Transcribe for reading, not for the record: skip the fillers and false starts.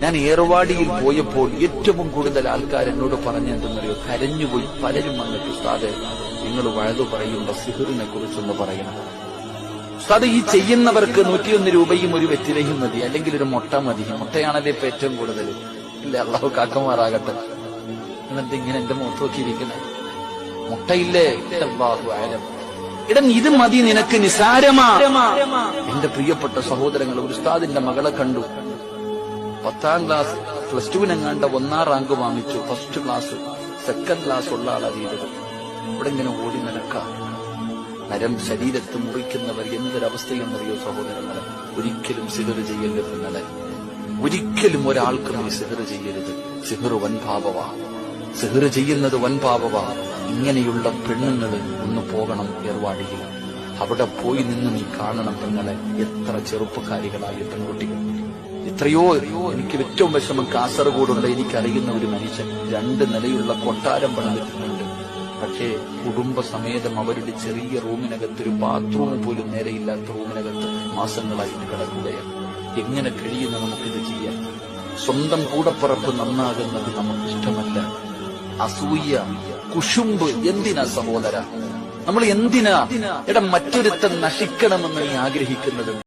ഞാൻ ഏർവാടിയിൽ പോയപ്പോൾ ഏറ്റവും കൂടുതൽ ആൾക്കാർ എന്നോട് പറഞ്ഞെന്തെന്നറിയോ, കരഞ്ഞുപോയി. പലരും വന്നിട്ട് ഉസ്താദേ, നിങ്ങൾ വഴുതു പറയുമ്പോ സിഹിറിനെ കുറിച്ചൊന്ന് പറയണം ഉസ്താദ്. ഈ ചെയ്യുന്നവർക്ക് 101 രൂപയും ഒരു വെറ്റിലയും മതി, അല്ലെങ്കിൽ ഒരു മുട്ട മതി. മുട്ടയാണല്ലേ ഇപ്പൊ ഏറ്റവും കൂടുതൽ. ഇല്ല, അള്ളാഹു കാക്കമാറാകട്ടെ. നിങ്ങളെന്ത് ഇങ്ങനെ എന്റെ മുഖത്ത് നോക്കിയിരിക്കുന്നത്? മുട്ടയില്ലേ? അല്ലാഹു അഅലം. ഇടം ഇത് മതി നിനക്ക്, നിസാരമാ. എന്റെ പ്രിയപ്പെട്ട സഹോദരങ്ങൾ, ഒരു ഉസ്താദിന്റെ മകളെ കണ്ടു. 10ാം ക്ലാസ് പ്ലസ് ടുവിനെങ്ങാണ്ട 1ാം റാങ്ക് വാങ്ങിച്ചു. ഫസ്റ്റ് ക്ലാസ്, സെക്കൻഡ് ക്ലാസ് ഉള്ള ആളാ ചെയ്തത്. ഇവിടെ ഇങ്ങനെ ഓടി നടക്കാം. നരം ശരീരത്ത് മുറിക്കുന്നവർ എന്തൊരവസ്ഥയെന്നറിയോ സഹോദരങ്ങളെ? ഒരിക്കലും സിഹർ ചെയ്യരുത് നിങ്ങളെ. ഒരിക്കലും ഒരാൾക്കും ഈ സിഹർ ചെയ്യരുത്. സിഹർ വൻപാപവാ. സിഹർ ചെയ്യുന്നത് വൻപാപവാ. ഇങ്ങനെയുള്ള പെണ്ണുങ്ങൾ ഒന്ന് പോകണം ഏർവാടിയിൽ. അവിടെ പോയി നിന്ന് നീ കാണണം നിങ്ങളെ. എത്ര ചെറുപ്പക്കാരികളായ പെൺകുട്ടികൾ, എത്രയോ. എനിക്ക് ഏറ്റവും വിഷമം കാസർഗോഡുള്ള എനിക്കറിയുന്ന ഒരു മനുഷ്യൻ 2 നിലയുള്ള കൊട്ടാരം പണിതിട്ടുണ്ട്. പക്ഷേ കുടുംബസമേതം അവരുടെ ചെറിയ റൂമിനകത്ത്, ഒരു ബാത്റൂം പോലും നേരെയില്ലാത്ത റൂമിനകത്ത് മാസങ്ങളായിട്ട് കിടക്കുകയാണ്. എങ്ങനെ കഴിയുന്ന നമുക്കിത് ചെയ്യാൻ? സ്വന്തം കൂടപ്പുറപ്പ് നന്നാകുന്നത് നമുക്കിഷ്ടമല്ല. അസൂയ, കുശുമ്പ് എന്തിനാ സഹോദര? നമ്മൾ എന്തിനാ മറ്റൊരുത്തൻ നശിക്കണമെന്ന് നീ ആഗ്രഹിക്കുന്നത്?